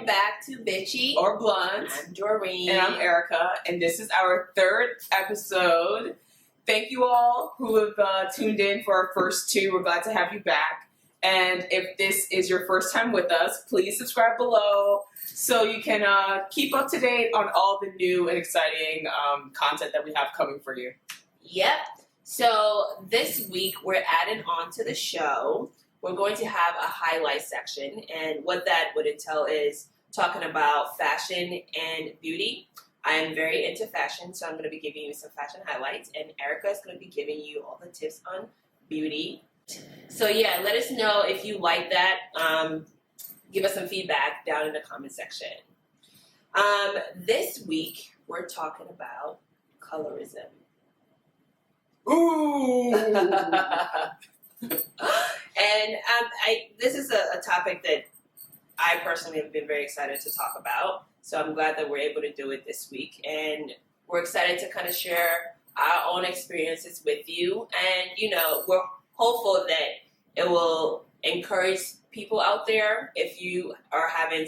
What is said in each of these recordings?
back to Bitchy or Blunt. I'm Doreen. And I'm Erica, and this is our third episode. Thank you all who have tuned in for our first two. We're glad to have you back. And if this is your first time with us, please subscribe below so you can keep up to date on all the new and exciting content that we have coming for you. Yep. So this week we're adding on to the show. We're going to have a highlight section, and what that would entail is talking about fashion and beauty. I am very into fashion, so I'm going to be giving you some fashion highlights, and Erica is going to be giving you all the tips on beauty. So yeah, let us know if you like that. Give us some feedback down in the comment section. This week we're talking about colorism. Ooh! And this is a topic that I personally have been very excited to talk about. So I'm glad that we're able to do it this week. And we're excited to kind of share our own experiences with you. And, you know, we're hopeful that it will encourage people out there if you are having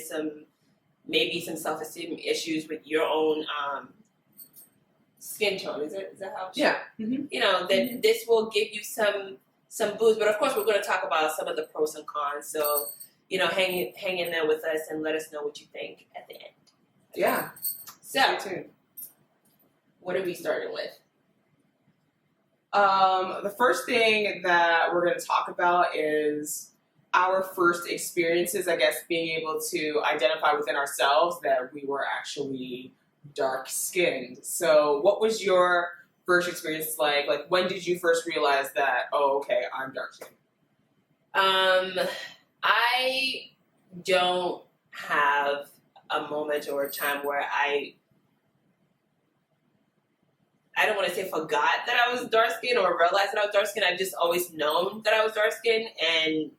maybe some self-esteem issues with your own skin tone. Is that how? Yeah. Mm-hmm. You know, that this will give you some boost. But of course, we're going to talk about some of the pros and cons. So, you know, hang in there with us and let us know what you think at the end. Yeah. So, what are we starting with? The first thing that we're going to talk about is our first experiences, I guess, being able to identify within ourselves that we were actually dark-skinned. So what was your first experience like? Like, when did you first realize that, oh, okay, I'm dark-skinned? I don't have a moment or a time where I don't want to say forgot that I was dark-skinned or realized that I was dark-skinned. I've just always known that I was dark-skinned, and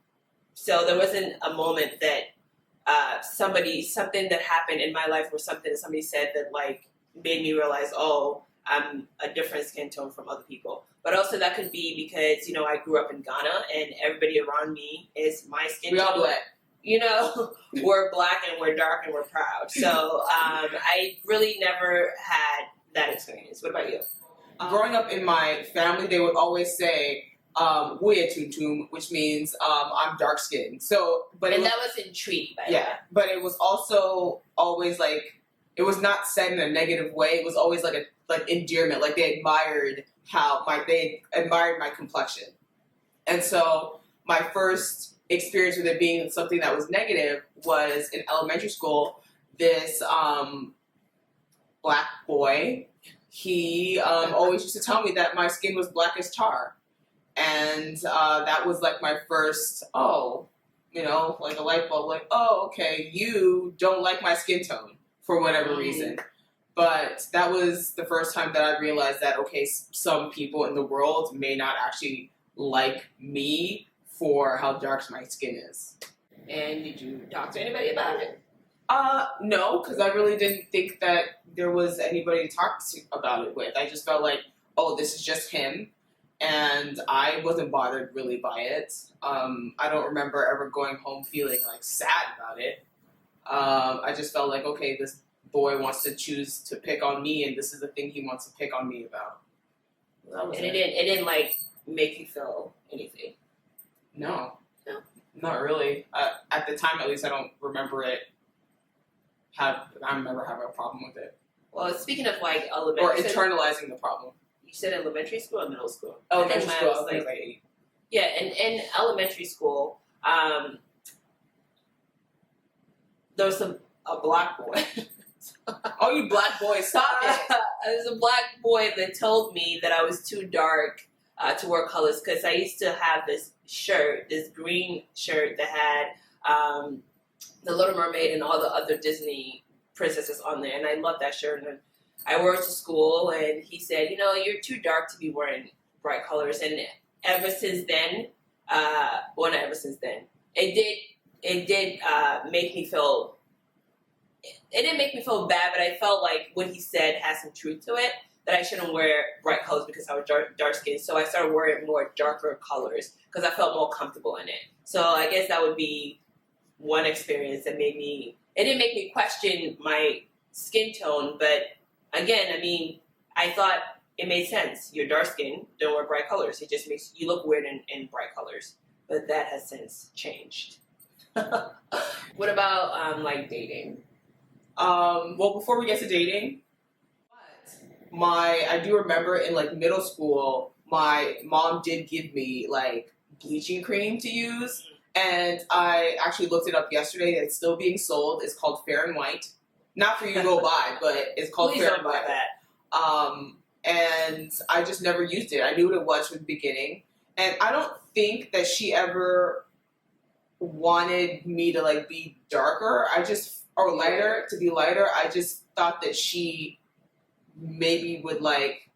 so there wasn't a moment that something that happened in my life or something that somebody said that like made me realize, oh, I'm a different skin tone from other people. But also that could be because, you know, I grew up in Ghana and everybody around me is my skin tone. We all black. You know, we're black and we're dark and we're proud. So I really never had that experience. What about you? Growing up in my family, they would always say, "Wuya Tutum," which means I'm dark skinned. So, but that was in treat, by the way. But it was also always like, it was not said in a negative way. It was always like endearment. Like they admired my complexion. And so my first experience with it being something that was negative was in elementary school. This black boy, he always used to tell me that my skin was black as tar. And that was like my first, like a light bulb, like, oh, okay, you don't like my skin tone for whatever reason. But that was the first time that I realized that, okay, some people in the world may not actually like me for how dark my skin is. And did you talk to anybody about it? No, because I really didn't think that there was anybody to talk about it with. I just felt like, oh, this is just him. And I wasn't bothered really by it. I don't remember ever going home feeling like sad about it. I just felt like, okay, this boy wants to choose to pick on me, and this is the thing he wants to pick on me about. And it didn't like make you feel anything. No, not really. At the time, at least, I don't remember it. I remember having a problem with it. Well, speaking of like elementary, or internalizing the problem. You said elementary school or middle school? Elementary school. I was like 8. Yeah, in elementary school, there was a black boy. Oh, you black boy, stop it! There's a black boy that told me that I was too dark to wear colors because I used to have this green shirt that had the Little Mermaid and all the other Disney princesses on there, and I loved that shirt. And I wore it to school, and he said, you know, you're too dark to be wearing bright colors. And ever since then, well, not ever since then, it did make me feel. It didn't make me feel bad, but I felt like what he said has some truth to it. That I shouldn't wear bright colors because I was dark skinned. So I started wearing more darker colors because I felt more comfortable in it. So I guess that would be one experience that made me. it didn't make me question my skin tone, but again, I mean, I thought it made sense. You're dark skinned, don't wear bright colors. It just makes you look weird in bright colors. But that has since changed. What about like dating? Well, before we get to dating, I do remember in like middle school, my mom did give me like bleaching cream to use, and I actually looked it up yesterday. It's still being sold. It's called Fair and White. Not for you to go buy, but it's called Please Fair don't and buy White. that. And I just never used it. I knew what it was from the beginning, and I don't think that she ever wanted me to like be darker. Or lighter, to be lighter. I just thought that she maybe would like,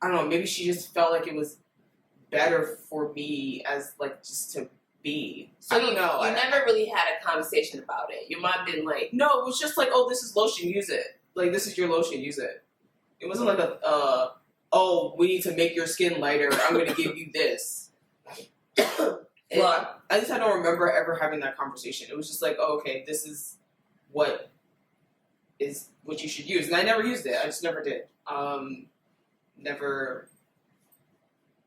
I don't know, maybe she just felt like it was better for me as like just to be. So I don't know. You never really had a conversation about it. Your mom didn't like. No, it was just like, oh, this is lotion, use it. Like, this is your lotion, use it. It wasn't like oh, we need to make your skin lighter. I'm going to give you this. Well, at least I don't remember ever having that conversation. It was just like, oh, okay, this is what you should use. And I never used it. I just never did. Never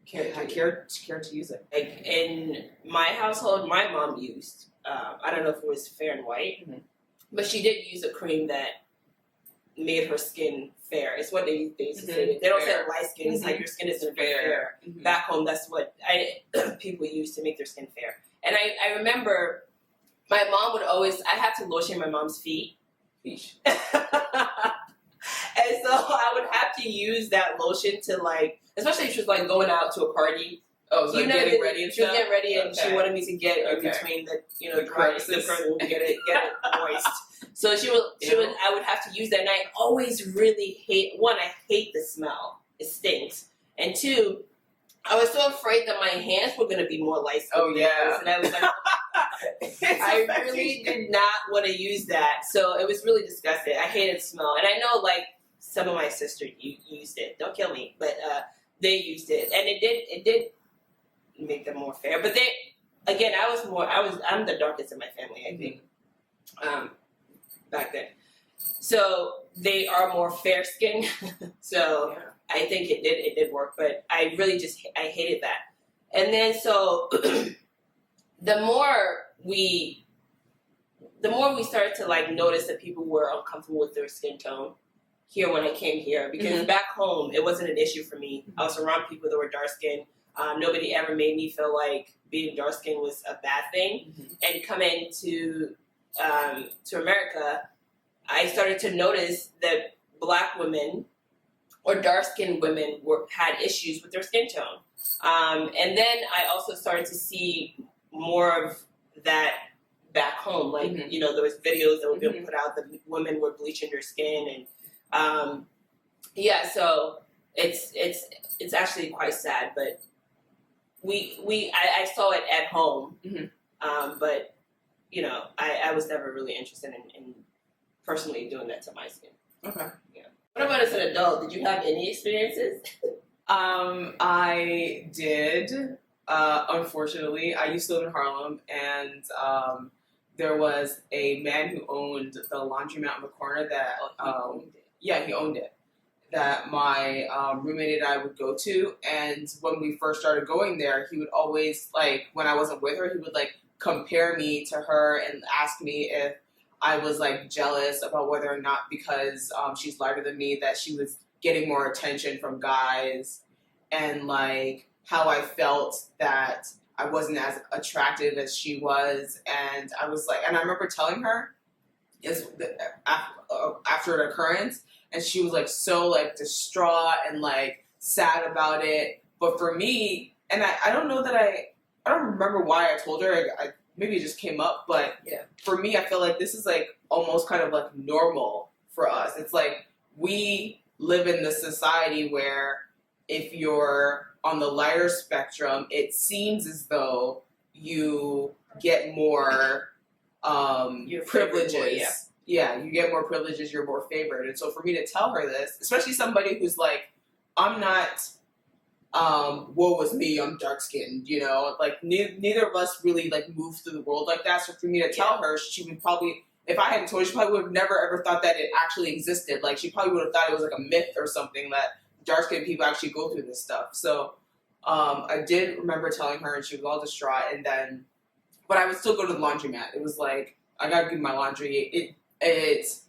cared to use it. Like in my household, my mom used, I don't know if it was Fair and White, but she did use a cream that made her skin fair. It's what they used to say. They don't say light skin. It's like your skin is fair. Back home, that's what people use to make their skin fair. And I remember my mom would always, I had to lotion my mom's feet. And so I would have to use that lotion to like, especially if she was like going out to a party. Oh, so getting ready and she was stuff? getting ready and she wanted me to get in between the, the curtains, get it moist. So I would have to use that, and I always really I hate the smell. It stinks. And two, I was so afraid that my hands were going to be more light skinned. Oh, yeah. And I was like, I really did not want to use that. So it was really disgusting. I hated the smell. And I know, like, some of my sisters used it. Don't kill me. But they used it. And it did make them more fair. But again, I'm the darkest in my family, I think. Back then. So they are more fair skinned. So yeah. I think it did work, but I really I hated that. And then so the more we started to like notice that people were uncomfortable with their skin tone here when I came here, because back home it wasn't an issue for me. I was around people that were dark skinned. Nobody ever made me feel like being dark skinned was a bad thing. And coming to America, I started to notice that Black women or dark-skinned women had issues with their skin tone. And then I also started to see more of that back home. Like, there was videos that were being put out that women were bleaching their skin. And so it's actually quite sad. But I saw it at home. But I was never really interested in personally doing that to my skin. Okay. Yeah. What about as an adult? Did you have any experiences? I did. Unfortunately, I used to live in Harlem, and there was a man who owned the laundromat on the corner that he owned it. That my roommate and I would go to, and when we first started going there, he would always, like, when I wasn't with her, he would like compare me to her and ask me if I was like jealous about whether or not, because she's lighter than me, that she was getting more attention from guys, and like how I felt that I wasn't as attractive as she was. And I was like, and I remember telling her after an occurrence, and she was like so like distraught and like sad about it. But for me, and I don't know that I don't remember why I told her. Maybe it just came up, but for me, I feel like this is like almost kind of like normal for us. It's like we live in this society where if you're on the lighter spectrum, it seems as though you get more privileges. Yeah, you get more privileges, you're more favored. And so for me to tell her this, especially somebody who's like, I'm not... woe was me, I'm dark skinned, like neither of us really like moved through the world like that. So for me to tell her, she would probably, if I hadn't told her, she probably would have never ever thought that it actually existed. Like, she probably would have thought it was like a myth or something that dark-skinned people actually go through this stuff. So I did remember telling her, and she was all distraught. And then, but I would still go to the laundromat. It was like, I gotta do my laundry. It's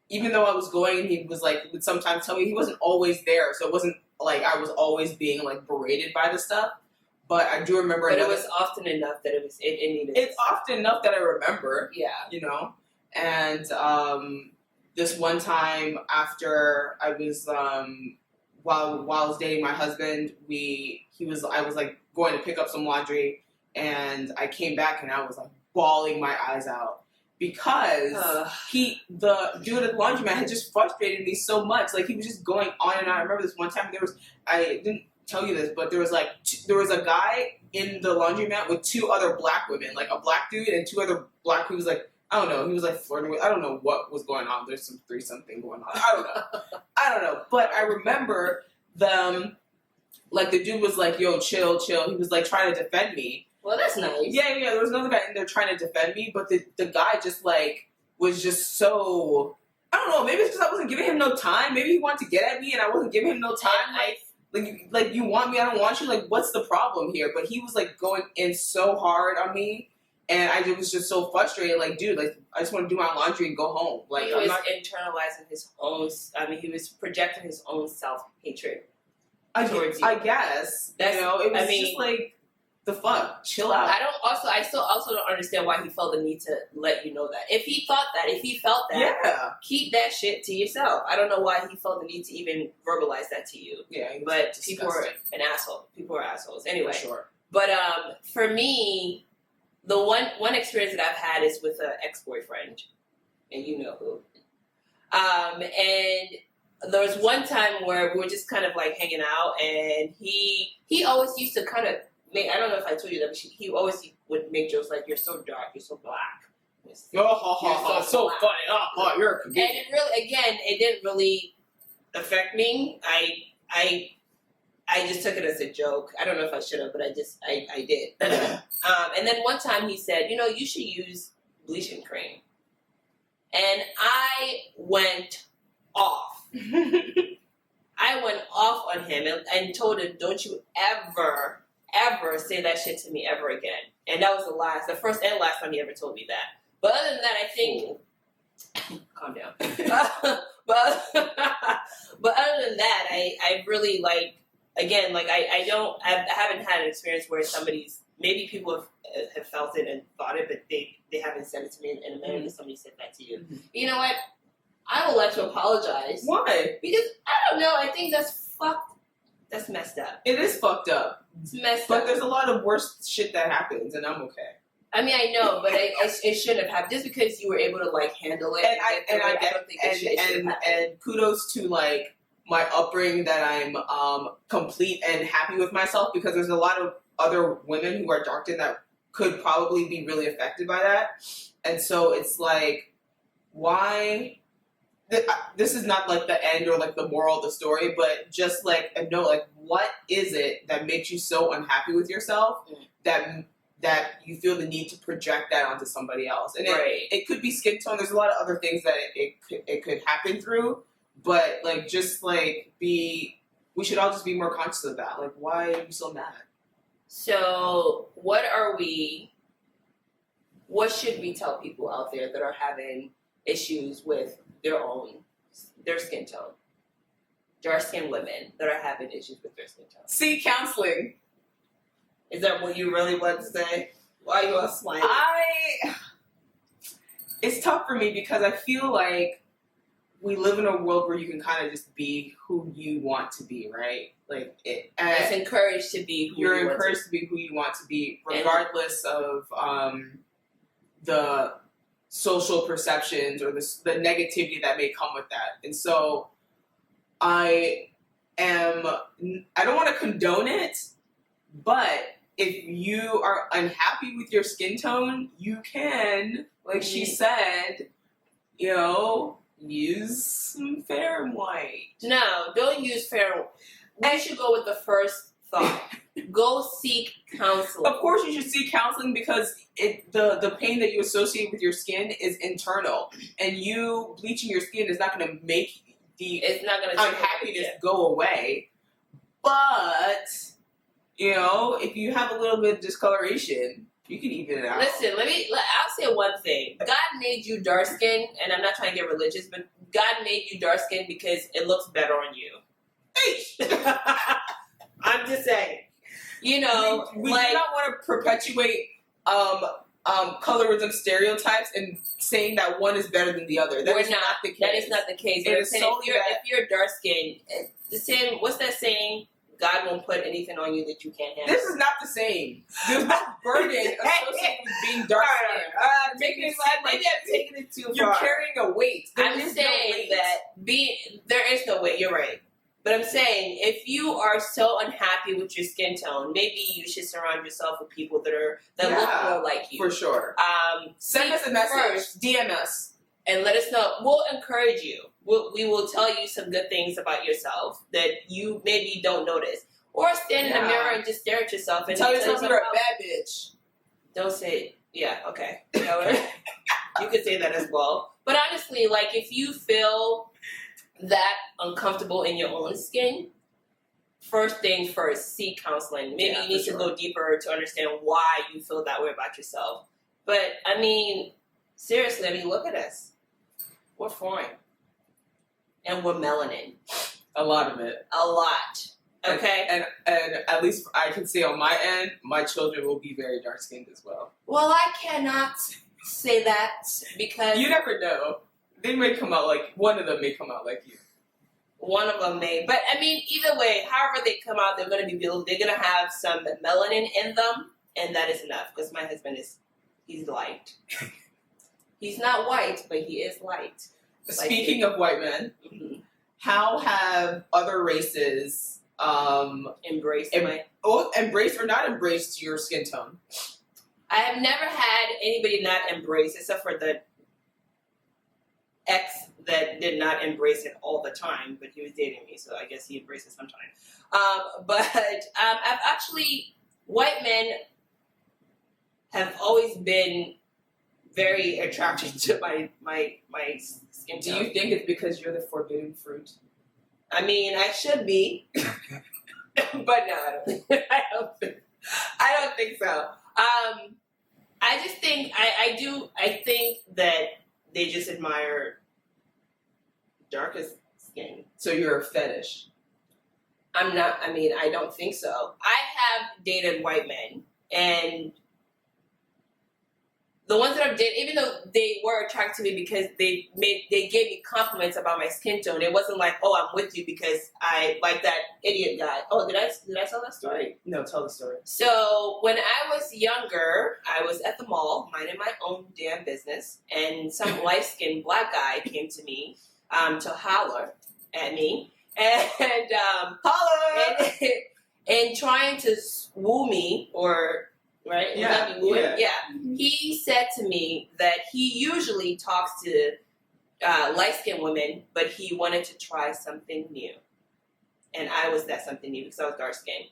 even though I was going, he was like, would sometimes tell me, he wasn't always there. So it wasn't like I was always being like berated by the stuff. But I do remember. But it was often enough that it needed. It's often enough that I remember. Yeah. You know? And this one time after I was while I was dating my husband, I was like going to pick up some laundry, and I came back and I was like bawling my eyes out because the dude at the laundromat had just frustrated me so much. Like, he was just going on and on. I remember this one time I didn't tell you this, but there was a guy in the laundromat with two other black women, like a black dude and two other black who was like, I don't know, he was like flirting with, I don't know what was going on. There's some threesome thing going on. I don't know. But I remember them, like, the dude was like, yo, chill. He was like trying to defend me. Well, that's nice. Yeah, there was another guy in there trying to defend me, but the guy just like was just so, I don't know, maybe it's because I wasn't giving him no time. Maybe he wanted to get at me and I wasn't giving him no time. Like, you want me, I don't want you. Like, what's the problem here? But he was like going in so hard on me. And I was just so frustrated, like, dude, like, I just want to do my laundry and go home. Like, he was internalizing his own, he was projecting his own self-hatred towards you. I guess. It was just like, the fuck? Chill out. I still don't understand why he felt the need to let you know that. If he felt that, keep that shit to yourself. I don't know why he felt the need to even verbalize that to you. Yeah, but people are an asshole. People are assholes. Anyway. For sure. But for me, the one experience that I've had is with an ex-boyfriend, and you know who. And there was one time where we were just kind of like hanging out, and he always used to kind of make, I don't know if I told you that, but he always would make jokes like, "You're so dark, you're so black." So funny. You're a comedian. And it really, again, it didn't really affect me. I just took it as a joke. I don't know if I should have, but I did. And then one time he said, you should use bleaching cream. And I went off. I went off on him and told him, don't you ever say that shit to me ever again. And that was the first and last time he ever told me that. But other than that, I think... Calm down. but other than that, I really, like... Again, like, I haven't had an experience where maybe people have felt it and thought it, but they haven't said it to me in a manner that somebody said that to you. Mm-hmm. But you know what? I would like to apologize. Why? Because, I don't know, I think that's messed up. It is fucked up. It's messed up. But there's a lot of worse shit that happens, and I'm okay. I mean, I know, but it shouldn't have happened. Just because you were able to, like, handle it. And kudos to, like, my upbringing, that I'm complete and happy with myself, because there's a lot of other women who are dark skinned that could probably be really affected by that. And so it's like, why? This is not like the end or like the moral of the story, but just like a note, like, what is it that makes you so unhappy with yourself that you feel the need to project that onto somebody else? And it could be skin tone. There's a lot of other things that it could happen through. But, like, just, like, we should all just be more conscious of that. Like, why are you so mad? So, what should we tell people out there that are having issues with their skin tone? Dark-skinned women that are having issues with their skin tone. See, counseling. Is that what you really want to say? Why are you all smiling? It's tough for me because I feel like we live in a world where you can kind of just be who you want to be, right? Like, it's encouraged to be who you're encouraged to be who you want to be, regardless of the social perceptions or the negativity that may come with that. And so I don't want to condone it, but if you are unhappy with your skin tone, you can, like she said, use some Fair and White. No, don't use Fair and White. We should go with the first thought. go seek counseling. Of course, you should seek counseling because the pain that you associate with your skin is internal, and you bleaching your skin is not going to make it's not going to unhappiness go away. But if you have a little bit of discoloration, you can even it out. Listen, I'll say one thing. God made you dark skinned, and I'm not trying to get religious, but God made you dark skinned because it looks better on you. I'm just saying. We do not want to perpetuate colorism stereotypes and saying that one is better than the other. That is not the case. That is not the case. It is if you're dark skinned, the same. What's that saying? God won't put anything on you that you can't handle. This is not the same. There's no burden associated with being dark skinned. Maybe I'm taking it too far. You're carrying a weight. I'm saying there is no weight. You're right. But I'm saying if you are so unhappy with your skin tone, maybe you should surround yourself with people that look more like you. For sure. Send us a message. First, DM us. And let us know. We'll encourage you. We will tell you some good things about yourself that you maybe don't notice. Or stand in the mirror and just stare at yourself and tell yourself you're a bad bitch. Don't say it. Yeah, okay. You could say that as well. But honestly, if you feel that uncomfortable in your own skin, first thing first, seek counseling. Maybe you need to go deeper to understand why you feel that way about yourself. But, seriously, look at us. We're foreign. And we're melanin. A lot of it. A lot. Okay? And at least I can say on my end, my children will be very dark-skinned as well. Well, I cannot say that because... You never know. They may come out one of them may come out like you. One of them may. But, either way, however they come out, they're going to be built. They're going to have some melanin in them, and that is enough. Because my husband he's light. He's not white, but he is light. Speaking of white men, how have other races embraced or not embraced your skin tone? I have never had anybody not embrace, except for the ex that did not embrace it all the time, but he was dating me, so I guess he embraced it sometimes. I've actually, white men have always been very attracted to my skin tone. Do you think it's because you're the forbidden fruit? I should be, but no, I don't think so. I just think I think that they just admire darkest skin. So you're a fetish. I'm not. I don't think so. I have dated white men, and the ones that I've dated, even though they were attracted to me because they gave me compliments about my skin tone. It wasn't like, oh, I'm with you because I like that idiot guy. Oh, did I tell that story? No, tell the story. So when I was younger, I was at the mall minding my own damn business, and some light-skinned black guy came to me to holler at me and holler and trying to woo me or. Right? Yeah. He said to me that he usually talks to light-skinned women, but he wanted to try something new. And I was that something new because I was dark-skinned.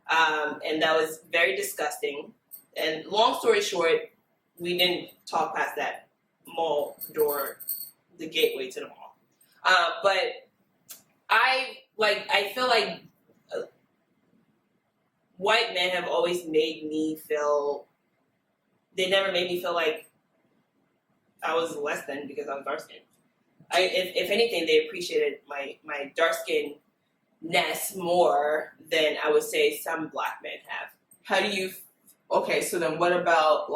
And that was very disgusting. And long story short, we didn't talk past that mall door, the gateway to the mall. But I feel like white men have always made me feel, they never made me feel like I was less than because I was dark skinned. If anything, they appreciated my dark skinnedness more than I would say some black men have. Okay, so then what about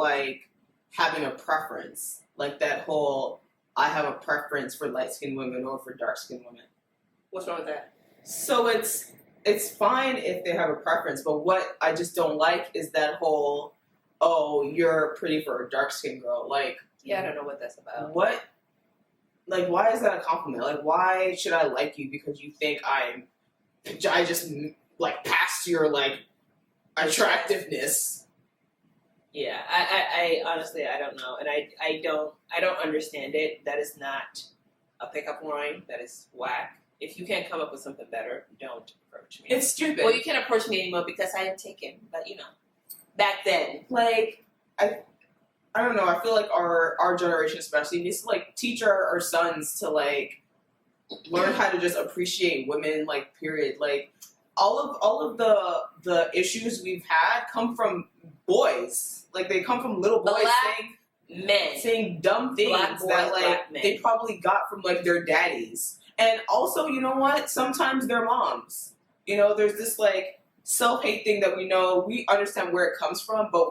having a preference? That whole, I have a preference for light skinned women or for dark skinned women. What's wrong with that? So it's fine if they have a preference, but what I just don't like is that whole, oh, you're pretty for a dark-skinned girl. Yeah, I don't know what that's about. What? Why is that a compliment? Why should I like you because you think I just, past your, attractiveness? Yeah, I honestly, I don't know. And I don't understand it. That is not a pickup line. That is whack. if you can't come up with something better, don't approach me. It's stupid. Well, you can't approach me anymore because I am taken. But back then, like I don't know. I feel like our generation especially needs to like teach our sons to like learn how to just appreciate women. Like period. Like all of the issues we've had come from boys. Like they come from little boys saying dumb things that like they probably got from like their daddies. And also, you know what? Sometimes their moms. There's this like self-hate thing that we understand where it comes from, but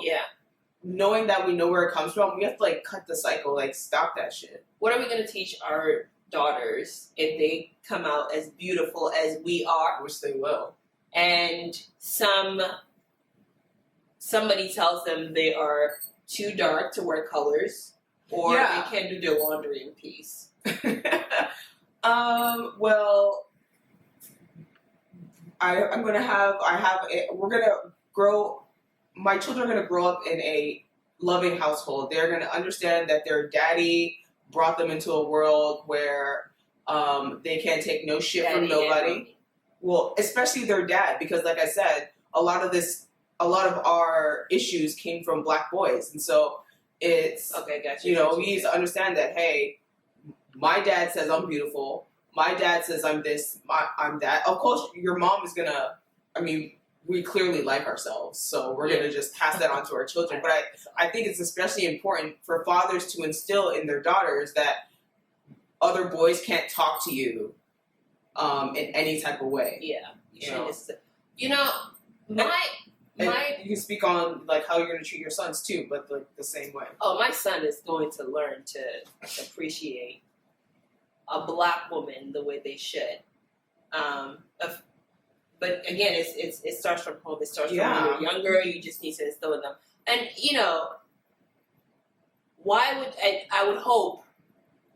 knowing that we know where it comes from, we have to like cut the cycle, like stop that shit. What are we going to teach our daughters if they come out as beautiful as we are? Which they will. And somebody tells them they are too dark to wear colors, or they can't do their laundry in peace. Well, my children are gonna grow up in a loving household. They're gonna understand that their daddy brought them into a world where they can't take no shit from nobody. Well, especially their dad, because like I said, a lot of our issues came from black boys, and so it's okay. Gotcha. We need to understand that. Hey, my dad says I'm beautiful. My dad says I'm this. I'm that. Of course, your mom is gonna. I mean, we clearly like ourselves, so we're gonna just pass that on to our children. But I think it's especially important for fathers to instill in their daughters that other boys can't talk to you in any type of way. Yeah, And you can speak on like how you're going to treat your sons too, but like the same way. Oh, my son is going to learn to appreciate a black woman the way they should. But again, it starts from home. It starts from when you're younger. You just need to instill in them. And why would I would hope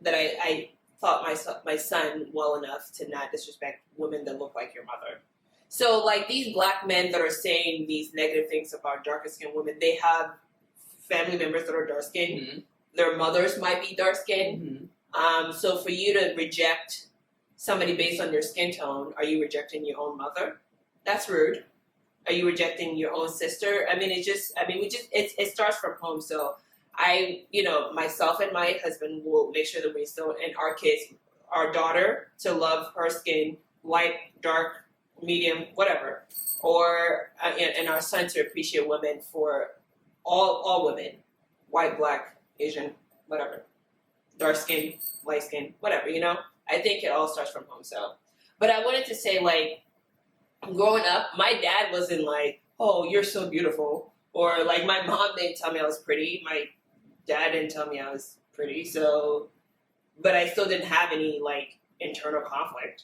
that I taught my son well enough to not disrespect women that look like your mother. So, like, these black men that are saying these negative things about darker-skinned women, they have family members that are dark-skinned. Mm-hmm. Their mothers might be dark-skinned. Mm-hmm. So, for you to reject somebody based on their skin tone, are you rejecting your own mother? That's rude. Are you rejecting your own sister? It starts from home. So, myself and my husband will make sure that we instill in our kids, our daughter, to love her skin, light, dark, medium, whatever, or and our son to appreciate women for all women, white, black, Asian, whatever, dark skin, light skin, whatever. I think it all starts from home. So, but I wanted to say, like, growing up, my dad wasn't like, "Oh, you're so beautiful," or like my mom didn't tell me I was pretty. My dad didn't tell me I was pretty. So, but I still didn't have any like internal conflict.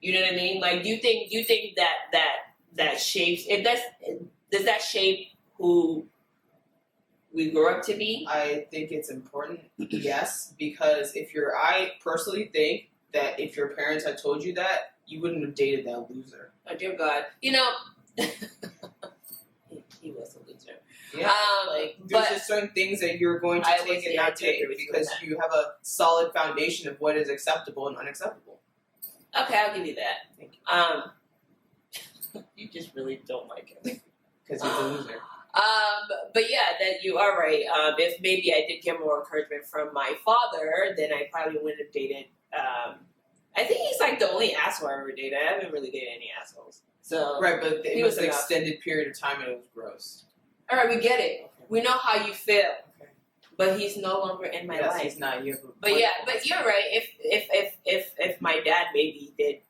You know what I mean? Like, do you think that shapes? Does that shape who we grow up to be? I think it's important, yes, because I personally think that if your parents had told you that, you wouldn't have dated that loser. Oh dear God, he was a loser. Yeah, there's just certain things that you're going to take and not take because you have a solid foundation of what is acceptable and unacceptable. Okay, I'll give you that. Thank you. You just really don't like him. Because he's a loser. But yeah, that you are right. If maybe I did get more encouragement from my father, then I probably wouldn't have dated. I think he's like the only asshole I ever dated. I haven't really dated any assholes. So right, but it was an extended period of time and it was gross. All right, we get it. Okay. We know how you feel. Okay. But he's no longer in my life. He's not. But you're right. If my dad maybe did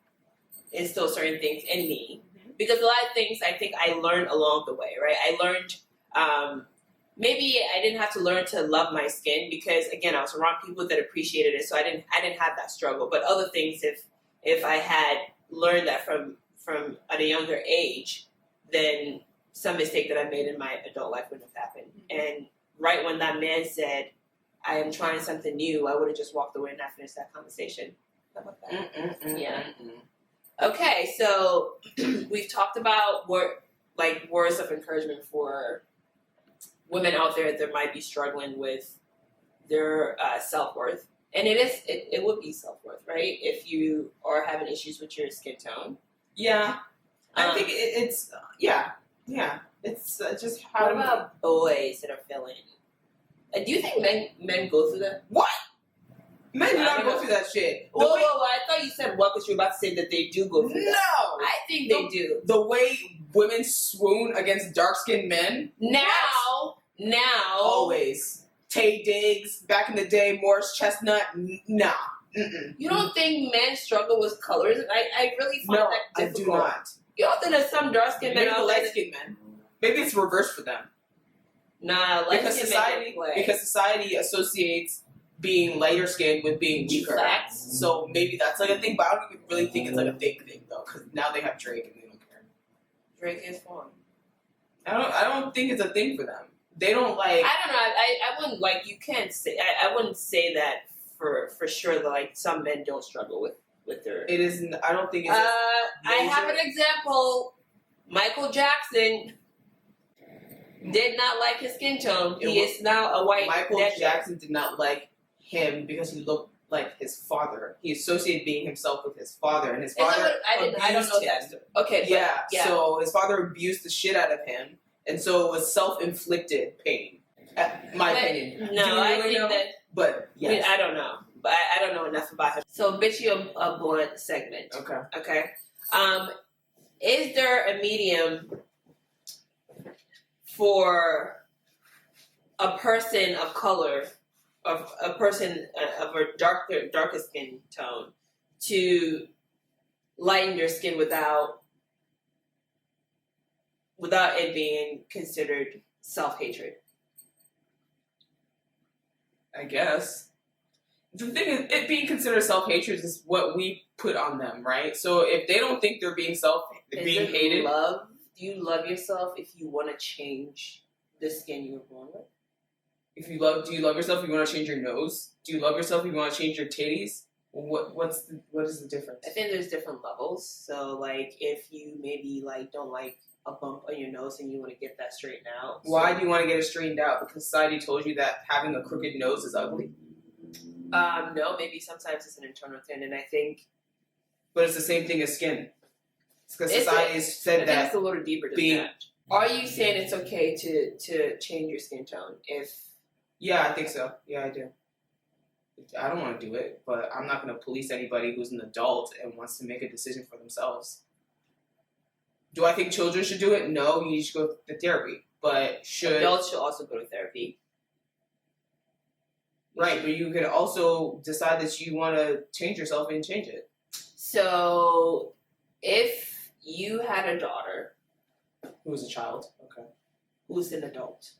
instill certain things in me, because a lot of things I think I learned along the way, right? I learned maybe I didn't have to learn to love my skin because again I was around people that appreciated it, so I didn't have that struggle. But other things, if I had learned that from at a younger age, then some mistake that I made in my adult life wouldn't have happened. And right when that man said, I am trying something new, I would have just walked away and not finished that conversation. How about that? Yeah. Okay, so we've talked about words of encouragement for women out there that might be struggling with their self-worth And it would be self-worth, right? If you are having issues with your skin tone. Yeah. I think it's It's just how. What about boys that are feeling? Do you think men go through that? What? Men do not go through that shit. Whoa, I thought you said what, because you were about to say that they do go through that. No! I think they do. The way women swoon against dark-skinned men? Now. Always. Tay Diggs, back in the day, Morris Chestnut, nah. Mm-mm. You don't think men struggle with colors? I really find that difficult. I do not. You don't think there's some dark-skinned men Maybe out there? light-skinned men. Maybe it's reversed for them. Nah, because society associates being lighter skinned with being weaker. Facts. So maybe that's like a thing, but I don't even really think it's like a big thing though, because now they have Drake and they don't care. Drake is fun. I don't think it's a thing for them. They don't like. I don't know. I wouldn't like. You can't say. I wouldn't say that for sure. That like some men don't struggle with their. It isn't. I don't think it's. I have an example. Michael Jackson did not like his skin tone. He is now a white. Michael Jackson did not like him because he looked like his father. He associated being himself with his father, and his father I don't know that. Okay. Yeah. So his father abused the shit out of him, and so it was self-inflicted pain. My opinion. No, I think that. But yes. I don't know. But I don't know enough about him. So, bitchy or blunt segment. Okay. Is there a medium for a person of color, of a person of a darker skin tone, to lighten your skin without it being considered self-hatred? I guess. The thing is, it being considered self-hatred is what we put on them, right? So if they don't think they're being hated. Love? Do you love yourself if you want to change the skin you were born with? Do you love yourself if you want to change your nose? Do you love yourself if you want to change your titties? What is the difference? I think there's different levels. So like if you maybe like don't like a bump on your nose and you want to get that straightened out. Why do you want to get it straightened out? Because society told you that having a crooked nose is ugly? No, maybe sometimes it's an internal thing, and I think. But it's the same thing as skin. It's because society has said I that. think it's a little deeper than that. Are you saying it's okay to change your skin tone if? Yeah, I think so. Yeah, I do. I don't want to do it, but I'm not going to police anybody who's an adult and wants to make a decision for themselves. Do I think children should do it? No, you should go to therapy. But adults should also go to therapy. Right, but you can also decide that you want to change yourself and change it. So, if you had a daughter, who's a child, okay, who's an adult,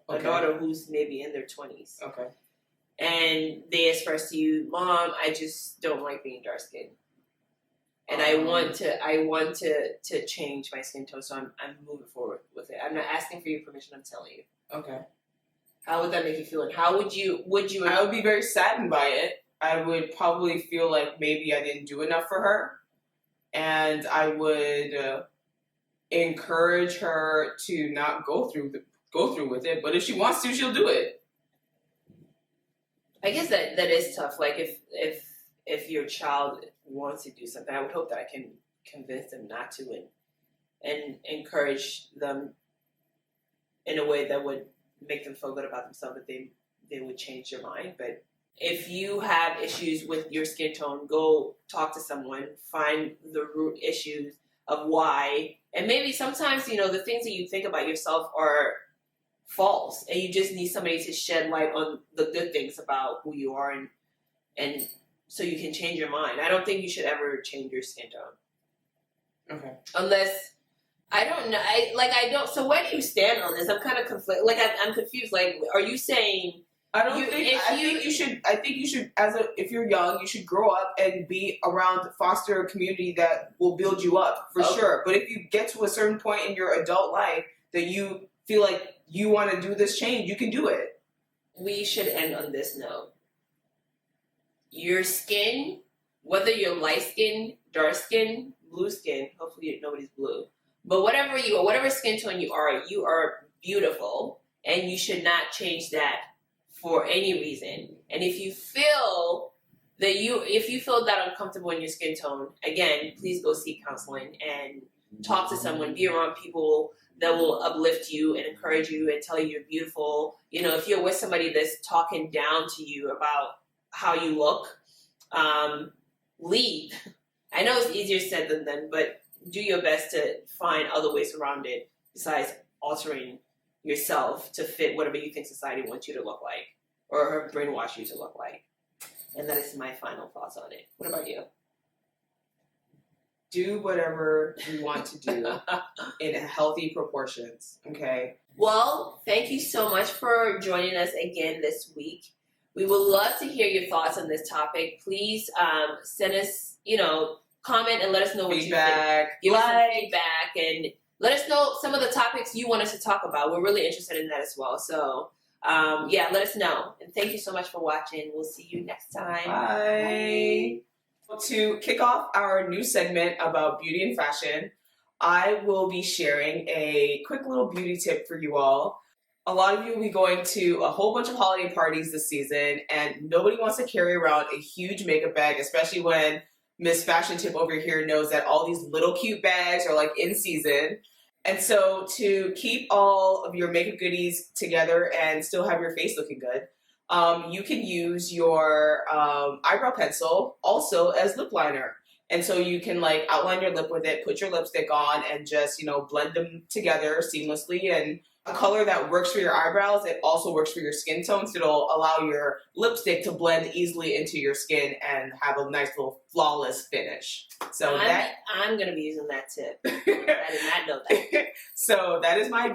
okay. A daughter who's maybe in their 20s, okay, and they express to you, "Mom, I just don't like being dark skinned, and I want to change my skin tone, so I'm moving forward with it. I'm not asking for your permission. I'm telling you." Okay. How would that make you feel? And how would you? I would be very saddened by it. I would probably feel like maybe I didn't do enough for her, and I would encourage her to not go through with it. But if she wants to, she'll do it. I guess that is tough. Like if your child wants to do something, I would hope that I can convince them not to, and encourage them in a way that would make them feel good about themselves, that they would change their mind. But if you have issues with your skin tone, go talk to someone, find the root issues of why, and maybe sometimes, the things that you think about yourself are false, and you just need somebody to shed light on the good things about who you are, and so you can change your mind. I don't think you should ever change your skin tone. Okay. Unless, I don't know. I don't. So where do you stand on this? I'm kind of conflicted. Like I'm confused. Like, are you saying? I think you should. If you're young, you should grow up and be around foster a community that will build you up for sure. But if you get to a certain point in your adult life that you feel like you want to do this change, you can do it. We should end on this note. Your skin, whether you're light skin, dark skin, blue skin. Hopefully nobody's blue. But whatever skin tone you are beautiful, and you should not change that for any reason. And if you feel that uncomfortable in your skin tone, again, please go seek counseling and talk to someone. Be around people that will uplift you and encourage you and tell you you're beautiful. If you're with somebody that's talking down to you about how you look, leave. I know it's easier said than done, but do your best to find other ways around it besides altering yourself to fit whatever you think society wants you to look like or brainwash you to look like. And that is my final thoughts on it. What about you? Do whatever you want to do in healthy proportions, okay? Well, thank you so much for joining us again this week. We would love to hear your thoughts on this topic. Please send us, comment and let us know what you think. Give us some feedback and let us know some of the topics you want us to talk about. We're really interested in that as well. So, let us know. And thank you so much for watching. We'll see you next time. Bye. To kick off our new segment about beauty and fashion, I will be sharing a quick little beauty tip for you all. A lot of you will be going to a whole bunch of holiday parties this season, and nobody wants to carry around a huge makeup bag, especially when Miss Fashion Tip over here knows that all these little cute bags are like in season. And so to keep all of your makeup goodies together and still have your face looking good, you can use your eyebrow pencil also as lip liner. And so you can like outline your lip with it, put your lipstick on, and just, blend them together seamlessly. And a color that works for your eyebrows, it also works for your skin tone. So it'll allow your lipstick to blend easily into your skin and have a nice little flawless finish. So I'm going to be using that tip. I did not know that. So that is my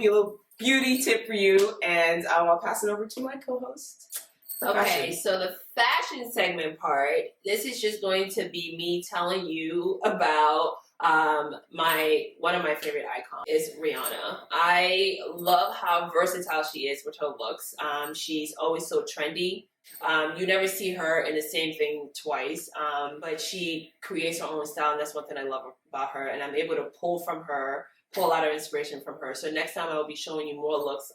beauty tip for you. And I'll pass it over to my co-host. Okay, so the fashion segment part, this is just going to be me telling you about one of my favorite icons is Rihanna. I love how versatile she is with her looks. She's always so trendy. You never see her in the same thing twice, but she creates her own style, and that's one thing I love about her. And I'm able to pull a lot of inspiration from her. So next time I will be showing you more looks